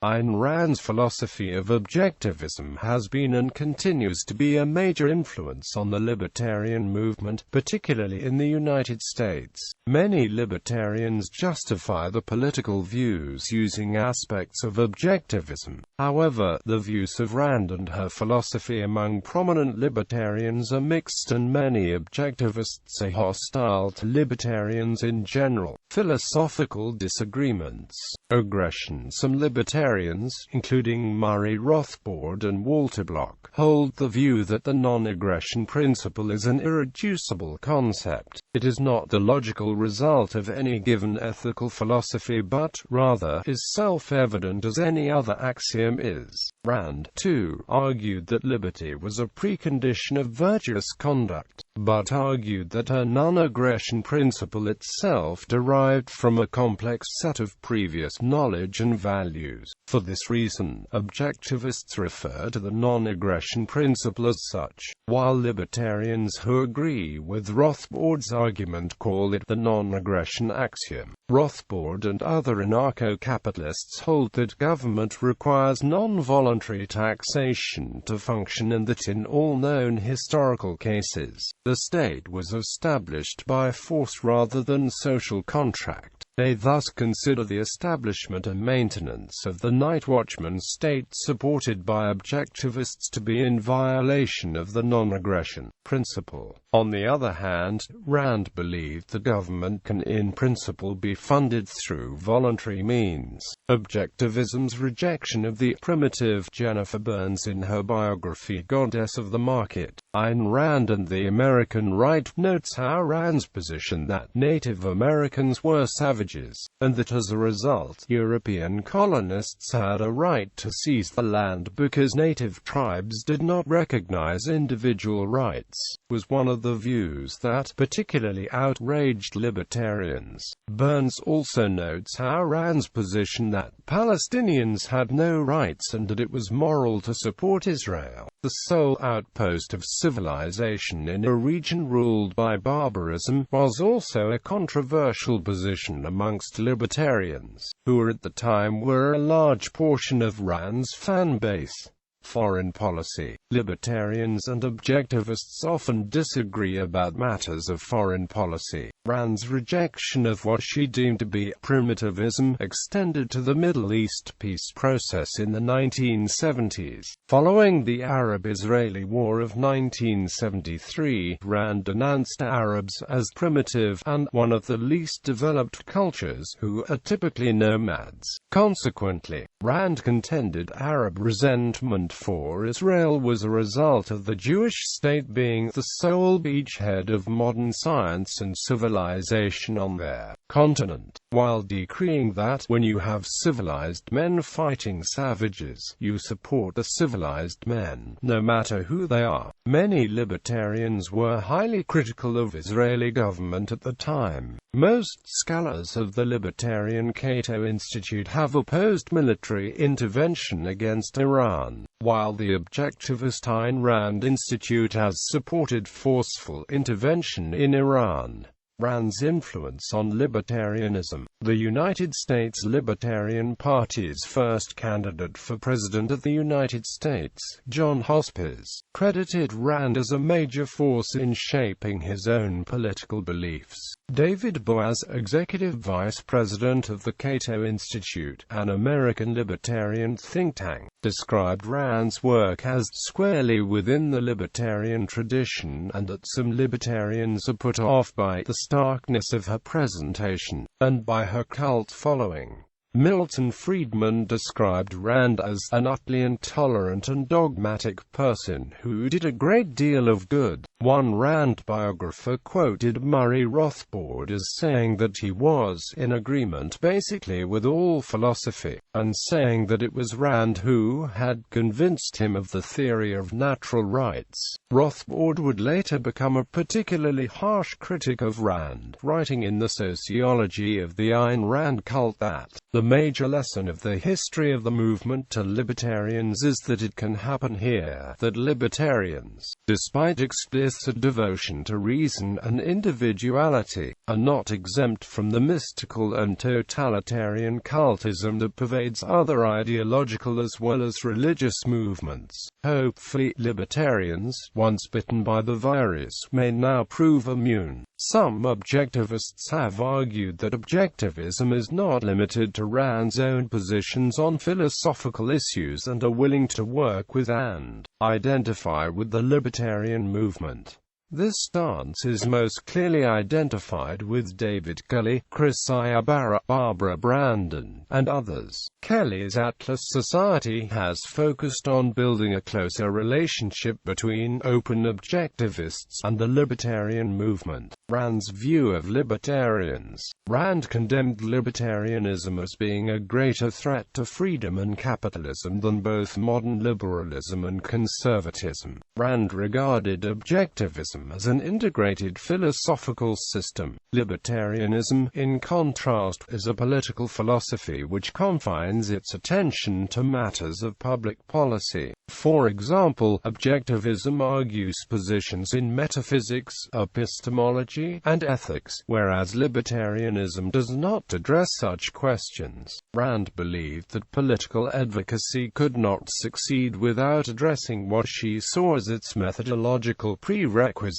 Ayn Rand's philosophy of objectivism has been and continues to be a major influence on the libertarian movement, particularly in the United States. Many libertarians justify the political views using aspects of objectivism. However, the views of Rand and her philosophy among prominent libertarians are mixed, and many objectivists are hostile to libertarians in general. Philosophical disagreements. Aggression. Some libertarians, including Murray Rothbard and Walter Block, hold the view that the non-aggression principle is an irreducible concept. It is not the logical result of any given ethical philosophy, but, rather, is self-evident as any other axiom is. Rand, too, argued that liberty was a precondition of virtuous conduct, but argued that her non-aggression principle itself derived from a complex set of previous knowledge and values. For this reason, objectivists refer to the non-aggression principle as such, while libertarians who agree with Rothbard's argument call it the non-aggression axiom. Rothbard and other anarcho-capitalists hold that government requires non-voluntary taxation to function, and that in all known historical cases, the state was established by force rather than social contract. They thus consider the establishment and maintenance of the night watchman state supported by objectivists to be in violation of the non-aggression principle. On the other hand, Rand believed the government can in principle be funded through voluntary means. Objectivism's rejection of the primitive. Jennifer Burns, in her biography Goddess of the Market, Ayn Rand and the American Right, notes how Rand's position that Native Americans were savages, and that as a result, European colonists had a right to seize the land because native tribes did not recognize individual rights, was one of the views that particularly outraged libertarians. Burns also notes how Rand's position that Palestinians had no rights and that it was moral to support Israel, the sole outpost of civilization in a region ruled by barbarism, was also a controversial position amongst libertarians, who at the time were a large portion of Rand's fan base. Foreign policy. Libertarians and objectivists often disagree about matters of foreign policy. Rand's rejection of what she deemed to be primitivism extended to the Middle East peace process in the 1970s. Following the Arab-Israeli War of 1973, Rand denounced Arabs as primitive and one of the least developed cultures who are typically nomads. Consequently, Rand contended Arab resentment for Israel was a result of the Jewish state being the sole beachhead of modern science and civilization on their continent, while decreeing that, when you have civilized men fighting savages, you support the civilized men, no matter who they are. Many libertarians were highly critical of Israeli government at the time. Most scholars of the Libertarian Cato Institute have opposed military intervention against Iran, while the objectivist Ayn Rand Institute has supported forceful intervention in Iran. Rand's influence on libertarianism. The United States Libertarian Party's first candidate for President of the United States, John Hospes, credited Rand as a major force in shaping his own political beliefs. David Boaz, executive vice president of the Cato Institute, an American libertarian think tank, described Rand's work as squarely within the libertarian tradition, and that some libertarians are put off by the starkness of her presentation, and by her cult following. Milton Friedman described Rand as an utterly intolerant and dogmatic person who did a great deal of good. One Rand biographer quoted Murray Rothbard as saying that he was in agreement basically with all philosophy, and saying that it was Rand who had convinced him of the theory of natural rights. Rothbard would later become a particularly harsh critic of Rand, writing in The Sociology of the Ayn Rand Cult that the major lesson of the history of the movement to libertarians is that it can happen here, that libertarians, despite explicit explicit devotion to reason and individuality, are not exempt from the mystical and totalitarian cultism that pervades other ideological as well as religious movements. Hopefully, libertarians, once bitten by the virus, may now prove immune. Some objectivists have argued that objectivism is not limited to Rand's own positions on philosophical issues and are willing to work with and identify with the libertarian movement. This stance is most clearly identified with David Kelly, Chris Ibarra, Barbara Brandon, and others. Kelly's Atlas Society has focused on building a closer relationship between open objectivists and the libertarian movement. Rand's view of libertarians. Rand condemned libertarianism as being a greater threat to freedom and capitalism than both modern liberalism and conservatism. Rand regarded objectivism as an integrated philosophical system. Libertarianism, in contrast, is a political philosophy which confines its attention to matters of public policy. For example, objectivism argues positions in metaphysics, epistemology, and ethics, whereas libertarianism does not address such questions. Rand believed that political advocacy could not succeed without addressing what she saw as its methodological prerequisites.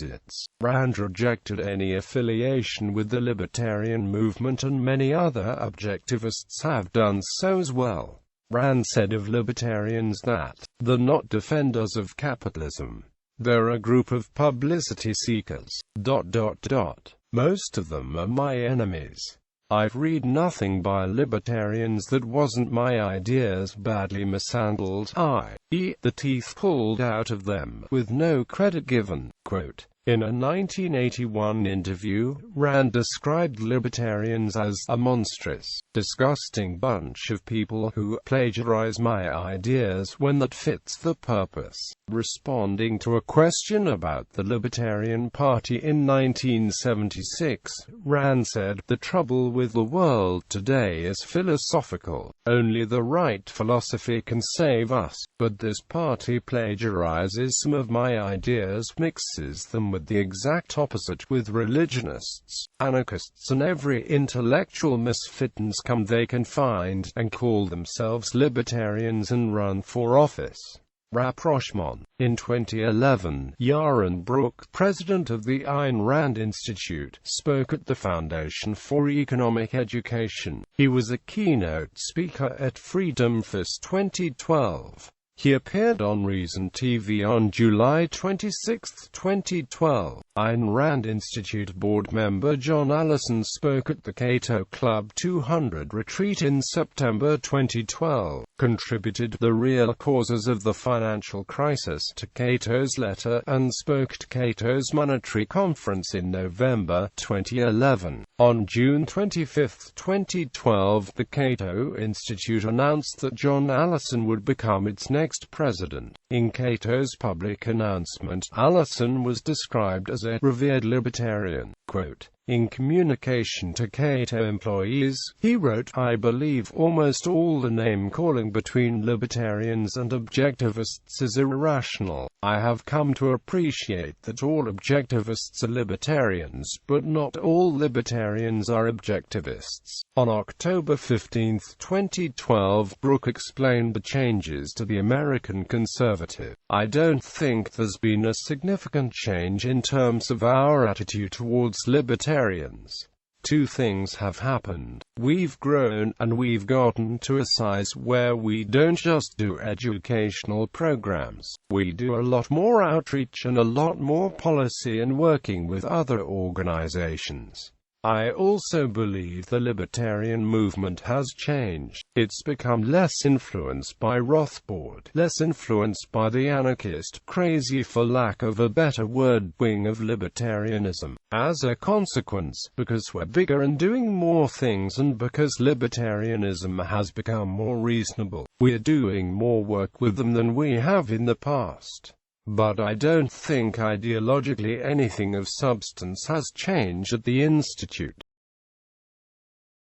Rand rejected any affiliation with the libertarian movement, and many other objectivists have done so as well. Rand said of libertarians that they're not defenders of capitalism. They're a group of publicity seekers. Most of them are my enemies. I've read nothing by libertarians that wasn't my ideas badly mishandled, i.e., the teeth pulled out of them, with no credit given. Quote, in a 1981 interview, Rand described libertarians as a monstrous, disgusting bunch of people who plagiarize my ideas when that fits the purpose. Responding to a question about the Libertarian Party in 1976, Rand said, "The trouble with the world today is philosophical. Only the right philosophy can save us. But this party plagiarizes some of my ideas, mixes them with the exact opposite, with religionists, anarchists and every intellectual misfitness they can find, and call themselves libertarians and run for office." Rapprochement. In 2011, Yaron Brook, president of the Ayn Rand Institute, spoke at the Foundation for Economic Education. He was a keynote speaker at Freedom Fest 2012. He appeared on Reason TV on July 26, 2012. Ayn Rand Institute board member John Allison spoke at the Cato Club 200 retreat in September 2012, contributed The Real Causes of the Financial Crisis to Cato's letter, and spoke to Cato's monetary conference in November 2011. On June 25, 2012, the Cato Institute announced that John Allison would become its next president. In Cato's public announcement, Allison was described as a revered libertarian. Quote, in communication to Cato employees, he wrote, "I believe almost all the name-calling between libertarians and objectivists is irrational. I have come to appreciate that all objectivists are libertarians, but not all libertarians are objectivists." On October 15, 2012, Brook explained the changes to the American Conservative. "I don't think there's been a significant change in terms of our attitude towards libertarians. Two things have happened. We've grown, and we've gotten to a size where we don't just do educational programs. We do a lot more outreach and a lot more policy and working with other organizations. I also believe the libertarian movement has changed. It's become less influenced by Rothbard, less influenced by the anarchist, crazy for lack of a better word, wing of libertarianism. As a consequence, because we're bigger and doing more things, and because libertarianism has become more reasonable, we're doing more work with them than we have in the past. But I don't think ideologically anything of substance has changed at the Institute."